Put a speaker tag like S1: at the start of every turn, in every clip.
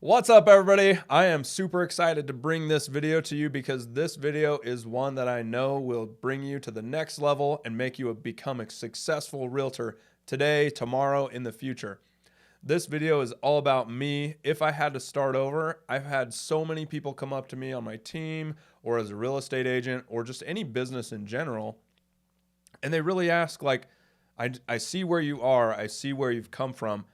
S1: What's up, everybody? I am super excited to bring this video to you because this video is one that I know will bring you to the next level and make you become a successful realtor today, tomorrow, in the future. This video is all about me. If I had to start over, I've had so many people come up to me on my team or as a real estate agent or just any business in general, and they really ask, like, I see where you are, I see where you've come from.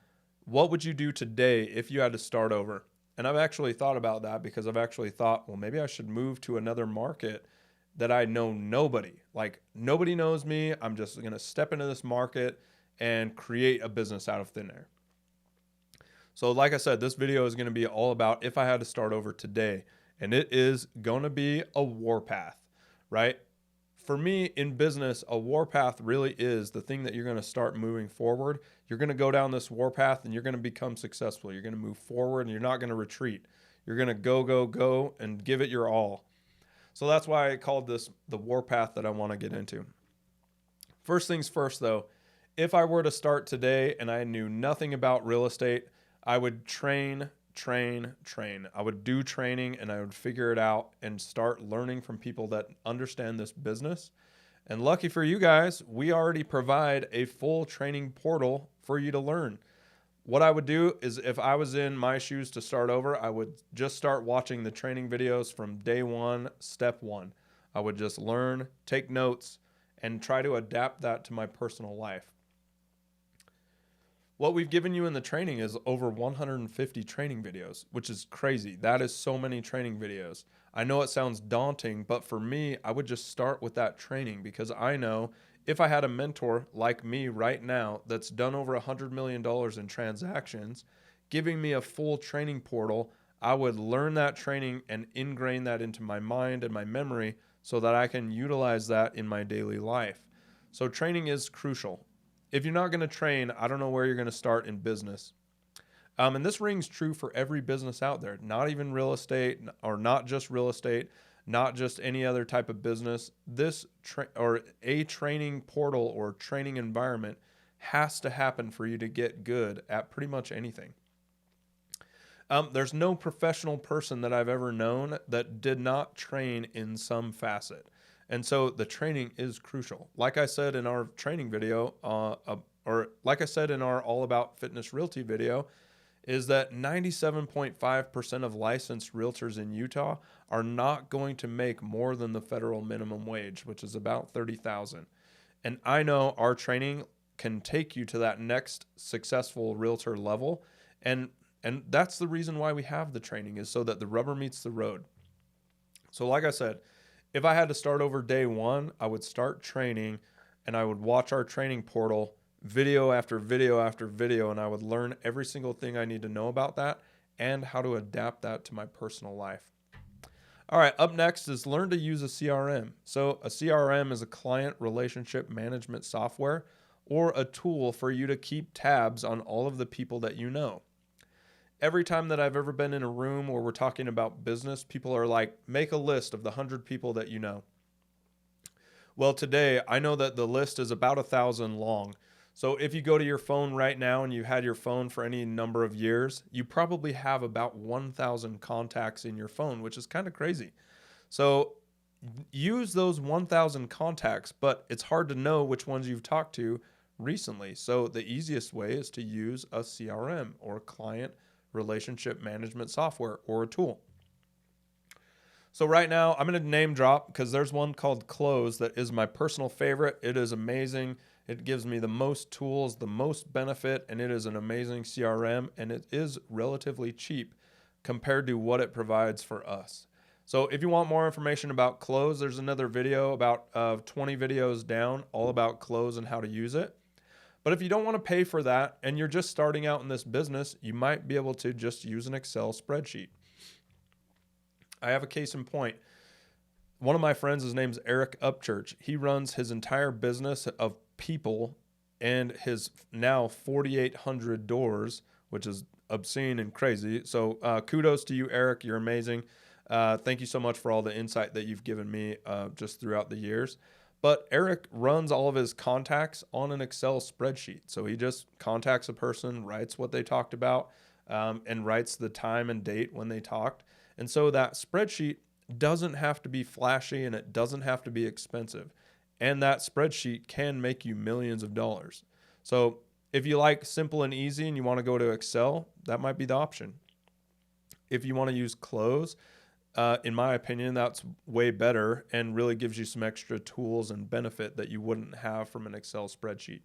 S1: What would you do today if you had to start over? And I've actually thought about that because I've actually thought, well, maybe I should move to another market that I know nobody. Like, nobody knows me. I'm just going to step into this market and create a business out of thin air. So like I said, this video is going to be all about if I had to start over today. And it is going to be a warpath, right? For me in business, a warpath really is the thing that you're going to start moving forward. You're going to go down this warpath and you're going to become successful. You're going to move forward and you're not going to retreat. You're going to go and give it your all. So that's why I called this the warpath that I want to get into. First things first though, if I were to start today and I knew nothing about real estate, I would train. I would do training and I would figure it out and start learning from people that understand this business. And lucky for you guys, we already provide a full training portal for you to learn. What I would do is if I was in my shoes to start over, I would just start watching the training videos from day one, step one. I would just learn, take notes, and try to adapt that to my personal life. What we've given you in the training is over 150 training videos, which is crazy. That is so many training videos. I know it sounds daunting, but for me, I would just start with that training because I know if I had a mentor like me right now that's done over $100 million in transactions, giving me a full training portal, I would learn that training and ingrain that into my mind and my memory so that I can utilize that in my daily life. So training is crucial. If you're not going to train, I don't know where you're going to start in business. And this rings true for every business out there, not even real estate or not just real estate, not just any other type of business. This a training portal or training environment has to happen for you to get good at pretty much anything. There's no professional person that I've ever known that did not train in some facet. And so the training is crucial. Like I said in our training video, or like I said in our All About Fitness Realty video, is that 97.5% of licensed realtors in Utah are not going to make more than the federal minimum wage, which is about $30,000. And I know our training can take you to that next successful realtor level. And that's the reason why we have the training, is so that the rubber meets the road. So like I said, if I had to start over day one, I would start training and I would watch our training portal video after video after video, and I would learn every single thing I need to know about that and how to adapt that to my personal life. All right, up next is learn to use a CRM. So a CRM is a client relationship management software or a tool for you to keep tabs on all of the people that you know. Every time that I've ever been in a room where we're talking about business, people are like, make a list of the 100 people that you know. Well, today I know that the list is about 1,000 long. So if you go to your phone right now and you had your phone for any number of years, you probably have about 1,000 contacts in your phone, which is kind of crazy. So use those 1,000 contacts, but it's hard to know which ones you've talked to recently. So the easiest way is to use a CRM or client relationship management software or a tool. So right now I'm going to name drop because there's one called Close that is my personal favorite. It is amazing. It gives me the most tools, the most benefit, and it is an amazing CRM, and it is relatively cheap compared to what it provides for us. So if you want more information about Close, there's another video about 20 videos down all about Close and how to use it. But if you don't want to pay for that and you're just starting out in this business, you might be able to just use an Excel spreadsheet. I have a case in point. One of my friends, his name's Eric Upchurch. He runs his entire business of people and his now 4,800 doors, which is obscene and crazy. So kudos to you, Eric. You're amazing. Thank you so much for all the insight that you've given me just throughout the years. But Eric runs all of his contacts on an Excel spreadsheet. So he just contacts a person, writes what they talked about, and writes the time and date when they talked. And so that spreadsheet doesn't have to be flashy and it doesn't have to be expensive. And that spreadsheet can make you millions of dollars. So if you like simple and easy and you want to go to Excel, that might be the option. If you want to use close, in my opinion, that's way better and really gives you some extra tools and benefit that you wouldn't have from an Excel spreadsheet.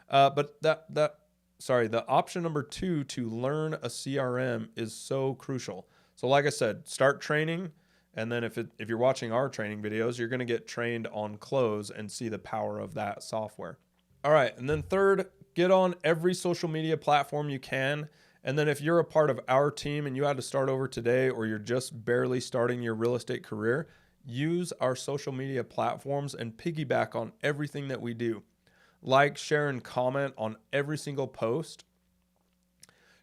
S1: But the option number 2 to learn a CRM is so crucial. So like I said, start training. And then if you're watching our training videos, you're going to get trained on close and see the power of that software. All right. And then third, get on every social media platform you can. And then if you're a part of our team and you had to start over today, or you're just barely starting your real estate career, use our social media platforms and piggyback on everything that we do. Like, share, and comment on every single post.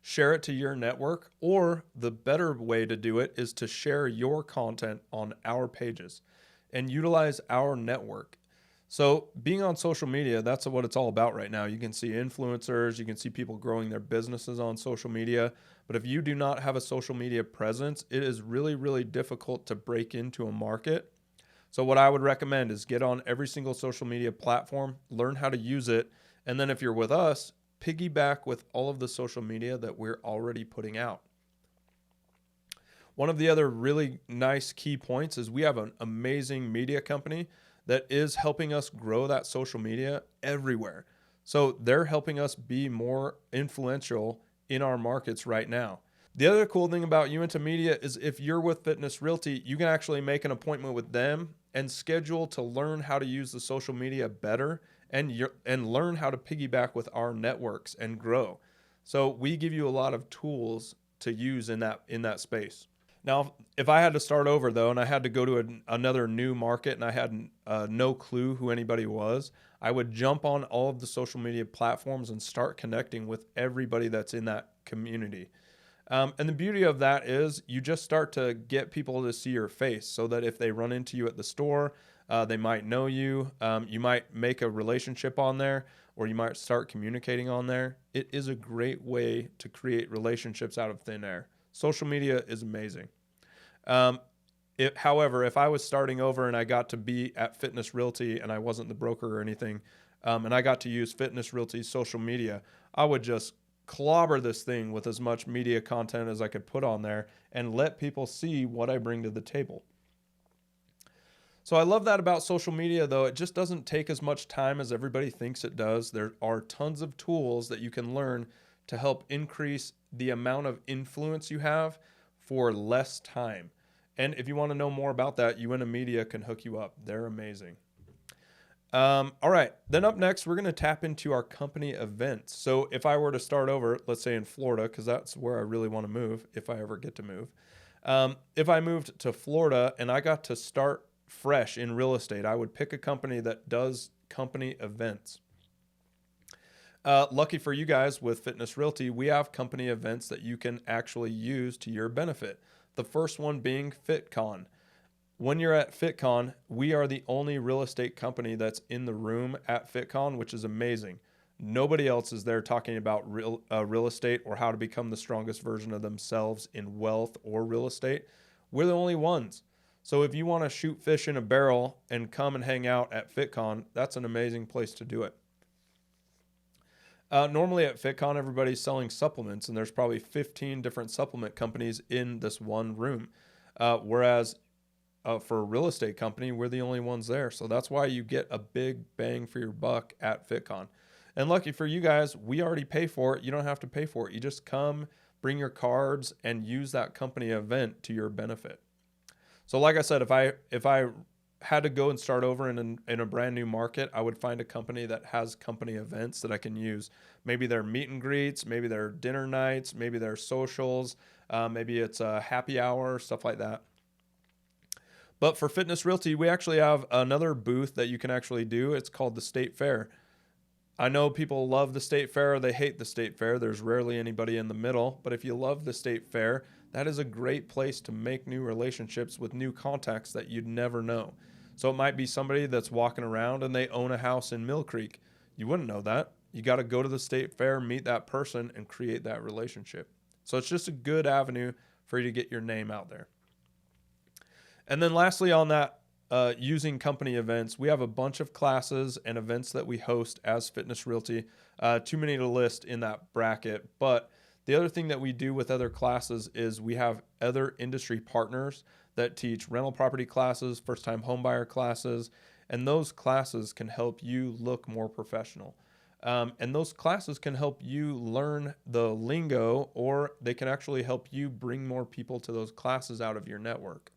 S1: Share it to your network, or the better way to do it is to share your content on our pages and utilize our network. So being on social media, that's what it's all about right now. You can see influencers, you can see people growing their businesses on social media. But if you do not have a social media presence, it is really, really difficult to break into a market. So what I would recommend is get on every single social media platform, learn how to use it. And then if you're with us, piggyback with all of the social media that we're already putting out. One of the other really nice key points is we have an amazing media company that is helping us grow that social media everywhere. So they're helping us be more influential in our markets right now. The other cool thing about Uinta Media is if you're with Fitness Realty, you can actually make an appointment with them and schedule to learn how to use the social media better and learn how to piggyback with our networks and grow. So we give you a lot of tools to use in that space. Now, if I had to start over, though, and I had to go to another new market and I had no clue who anybody was, I would jump on all of the social media platforms and start connecting with everybody that's in that community. And the beauty of that is you just start to get people to see your face so that if they run into you at the store, they might know you. You might make a relationship on there, or you might start communicating on there. It is a great way to create relationships out of thin air. Social media is amazing. However, if I was starting over and I got to be at Fitness Realty and I wasn't the broker or anything, and I got to use Fitness Realty's social media, I would just clobber this thing with as much media content as I could put on there and let people see what I bring to the table. So I love that about social media, though. It just doesn't take as much time as everybody thinks it does. There are tons of tools that you can learn to help increase the amount of influence you have for less time. And if you want to know more about that, Uinta Media can hook you up. They're amazing. All right. Then up next, we're going to tap into our company events. So if I were to start over, let's say in Florida, because that's where I really want to move if I ever get to move. If I moved to Florida and I got to start fresh in real estate, I would pick a company that does company events. Lucky for you guys with Fitness Realty, we have company events that you can actually use to your benefit. The first one being FitCon. When you're at FitCon, we are the only real estate company that's in the room at FitCon, which is amazing. Nobody else is there talking about real estate or how to become the strongest version of themselves in wealth or real estate. We're the only ones. So if you want to shoot fish in a barrel and come and hang out at FitCon, that's an amazing place to do it. Normally at FitCon, everybody's selling supplements, and there's probably 15 different supplement companies in this one room. Whereas for a real estate company, we're the only ones there. So that's why you get a big bang for your buck at FitCon. And lucky for you guys, we already pay for it. You don't have to pay for it. You just come, bring your cards, and use that company event to your benefit. So like I said, if I had to go and start over in a brand new market, I would find a company that has company events that I can use. Maybe they're meet and greets, maybe they're dinner nights, maybe they're socials, maybe it's a happy hour, stuff like that. But for Fitness Realty, we actually have another booth that you can actually do. It's called the State Fair. I know people love the State Fair or they hate the State Fair. There's rarely anybody in the middle. But if you love the State Fair, that is a great place to make new relationships with new contacts that you'd never know. So it might be somebody that's walking around and they own a house in Mill Creek. You wouldn't know that. You got to go to the State Fair, meet that person, and create that relationship. So it's just a good avenue for you to get your name out there. And then lastly on that, using company events, we have a bunch of classes and events that we host as Fitness Realty. Too many to list in that bracket. But the other thing that we do with other classes is we have other industry partners that teach rental property classes, first-time homebuyer classes, and those classes can help you look more professional. And those classes can help you learn the lingo, or they can actually help you bring more people to those classes out of your network.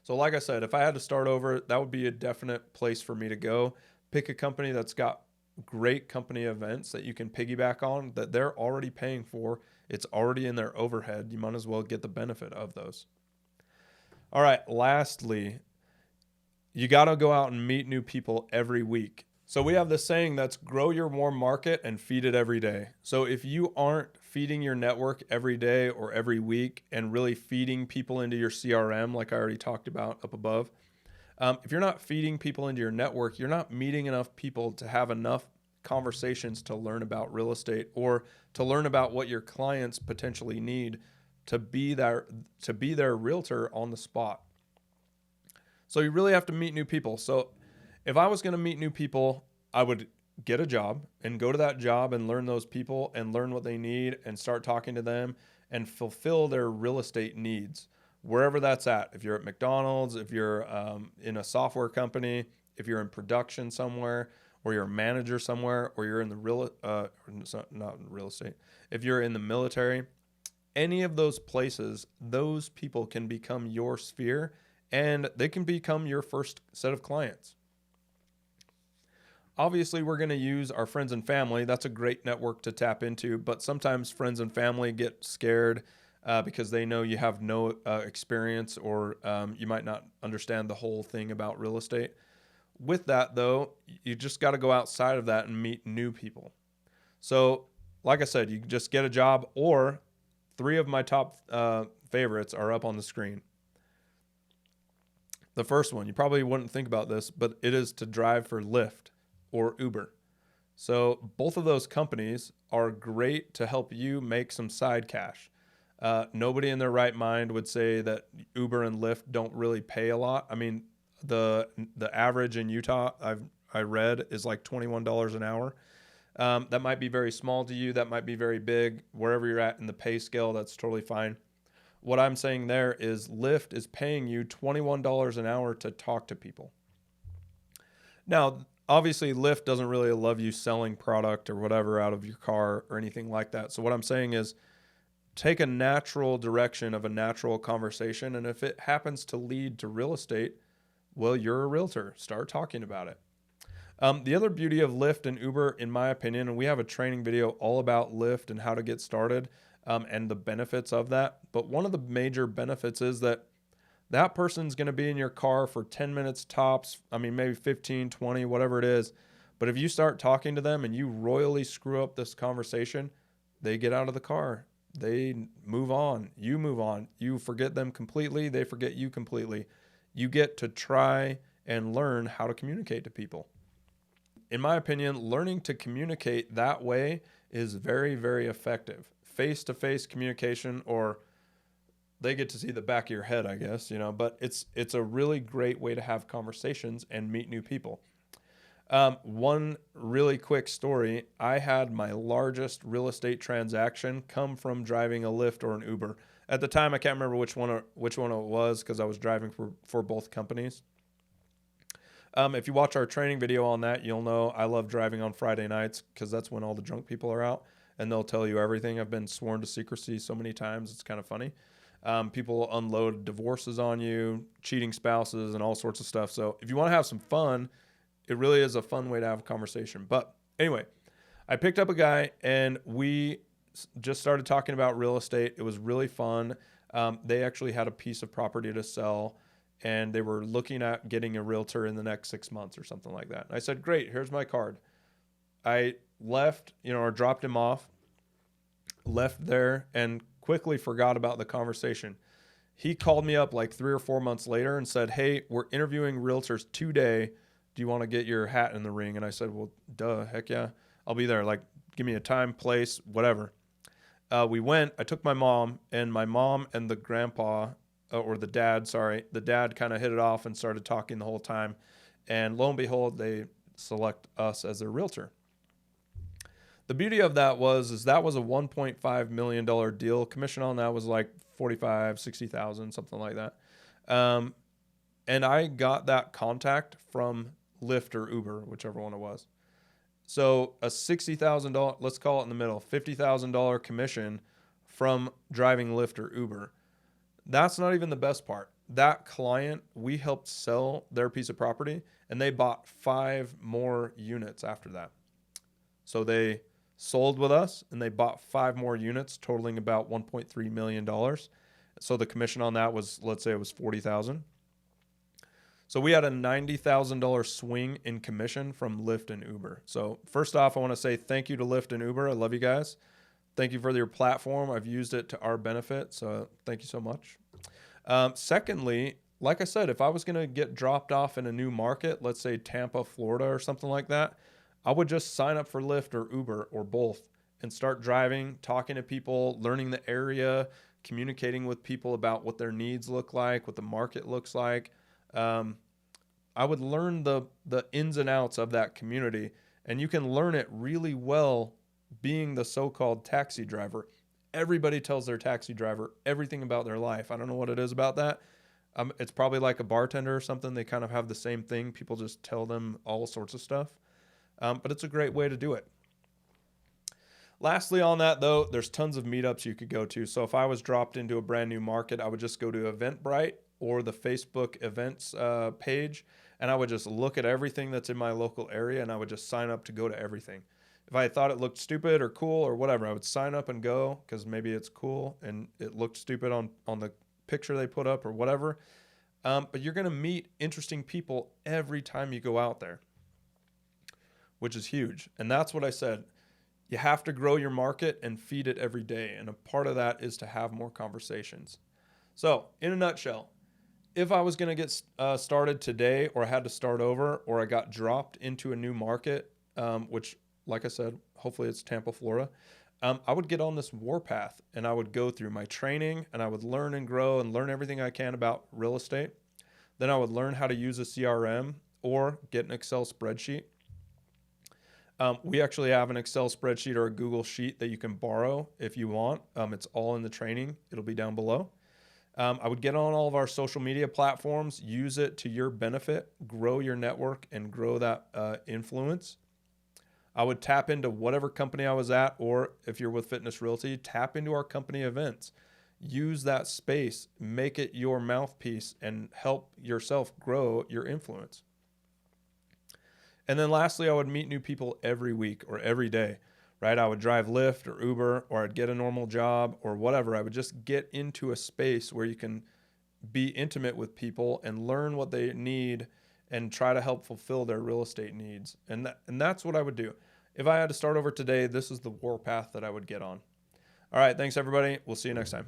S1: So like I said, if I had to start over, that would be a definite place for me to go. Pick a company that's got great company events that you can piggyback on, that they're already paying for. It's already in their overhead. You might as well get the benefit of those. All right, lastly, you got to go out and meet new people every week. So we have this saying that's grow your warm market and feed it every day. So if you aren't feeding your network every day or every week and really feeding people into your CRM, like I already talked about up above, if you're not feeding people into your network, you're not meeting enough people to have enough conversations to learn about real estate or to learn about what your clients potentially need to be their realtor on the spot. So you really have to meet new people. So if I was going to meet new people, I would get a job and go to that job and learn those people and learn what they need and start talking to them and fulfill their real estate needs, wherever that's at. If you're at McDonald's, if you're in a software company, if you're in production somewhere, or you're a manager somewhere, or you're in the not in real estate, if you're in the military, any of those places, those people can become your sphere and they can become your first set of clients. Obviously, we're going to use our friends and family. That's a great network to tap into, but sometimes friends and family get scared because they know you have no experience or you might not understand the whole thing about real estate. With that, though, you just got to go outside of that and meet new people. So, like I said, you can just get a job, or 3 of my top favorites are up on the screen. The first one, you probably wouldn't think about this, but it is to drive for Lyft or Uber. So both of those companies are great to help you make some side cash. Nobody in their right mind would say that Uber and Lyft don't really pay a lot. I mean, the average in Utah I read is like $21 an hour. That might be very small to you. That might be very big. Wherever you're at in the pay scale, that's totally fine. What I'm saying there is Lyft is paying you $21 an hour to talk to people. Now, obviously, Lyft doesn't really love you selling product or whatever out of your car or anything like that. So what I'm saying is take a natural direction of a natural conversation. And if it happens to lead to real estate, well, you're a realtor. Start talking about it. The other beauty of Lyft and Uber, in my opinion, and we have a training video all about Lyft and how to get started and the benefits of that. But one of the major benefits is that person's going to be in your car for 10 minutes tops. I mean, maybe 15, 20, whatever it is. But if you start talking to them and you royally screw up this conversation, they get out of the car. They move on. You move on. You forget them completely. They forget you completely. You get to try and learn how to communicate to people. In my opinion, learning to communicate that way is very, very effective. Face-to-face communication, or they get to see the back of your head, I guess, but it's a really great way to have conversations and meet new people. One really quick story. I had my largest real estate transaction come from driving a Lyft or an Uber. At the time, I can't remember which one it was because I was driving for both companies. If you watch our training video on that, you'll know I love driving on Friday nights because that's when all the drunk people are out and they'll tell you everything. I've been sworn to secrecy so many times. It's kind of funny. People unload divorces on you, cheating spouses, and all sorts of stuff. So if you want to have some fun, it really is a fun way to have a conversation. But anyway, I picked up a guy and we just started talking about real estate. It was really fun. They actually had a piece of property to sell and they were looking at getting a realtor in the next 6 months or something like that. And I said, great, here's my card. I left, or dropped him off, left there, and quickly forgot about the conversation. He called me up like 3 or 4 months later and said, hey, we're interviewing realtors today. Do you want to get your hat in the ring? And I said, well, duh, heck yeah, I'll be there. Like, give me a time, place, whatever. I took my mom and the grandpa, or the dad, sorry, the dad kind of hit it off and started talking the whole time. And lo and behold, they select us as their realtor. The beauty of that was that was a $1.5 million deal. Commission on that was like 45, 60,000, something like that. And I got that contact from Lyft or Uber, whichever one it was. So a $60,000, let's call it in the middle, $50,000 commission from driving Lyft or Uber. That's not even the best part. That client, we helped sell their piece of property, and they bought 5 more units after that. So they sold with us and they bought 5 more units totaling about $1.3 million. So the commission on that was, let's say it was 40,000. So we had a $90,000 swing in commission from Lyft and Uber. So first off, I want to say thank you to Lyft and Uber. I love you guys. Thank you for your platform. I've used it to our benefit. So thank you so much. Secondly, like I said, if I was going to get dropped off in a new market, let's say Tampa, Florida or something like that, I would just sign up for Lyft or Uber or both and start driving, talking to people, learning the area, communicating with people about what their needs look like, what the market looks like. I would learn the ins and outs of that community, and you can learn it really well being the so-called taxi driver. Everybody tells their taxi driver everything about their life. I don't know what it is about that. It's probably like a bartender or something. They kind of have the same thing. People just tell them all sorts of stuff. But it's a great way to do it. Lastly on that, though, there's tons of meetups you could go to. So if I was dropped into a brand new market, I would just go to Eventbrite or the Facebook events page, and I would just look at everything that's in my local area, and I would just sign up to go to everything. If I thought it looked stupid or cool or whatever, I would sign up and go because maybe it's cool and it looked stupid on the picture they put up or whatever. But you're going to meet interesting people every time you go out there, which is huge. And that's what I said. You have to grow your market and feed it every day. And a part of that is to have more conversations. So in a nutshell, if I was going to get started today, or I had to start over, or I got dropped into a new market, which, like I said, hopefully it's Tampa, Florida, I would get on this warpath and I would go through my training and I would learn and grow and learn everything I can about real estate. Then I would learn how to use a CRM or get an Excel spreadsheet. We actually have an Excel spreadsheet or a Google Sheet that you can borrow if you want. It's all in the training. It'll be down below. I would get on all of our social media platforms, use it to your benefit, grow your network, and grow that influence. I would tap into whatever company I was at, or if you're with Fitness Realty, tap into our company events. Use that space, make it your mouthpiece, and help yourself grow your influence. And then lastly, I would meet new people every week or every day, right? I would drive Lyft or Uber, or I'd get a normal job or whatever. I would just get into a space where you can be intimate with people and learn what they need and try to help fulfill their real estate needs. And that's what I would do. If I had to start over today, this is the warpath that I would get on. All right, thanks everybody. We'll see you next time.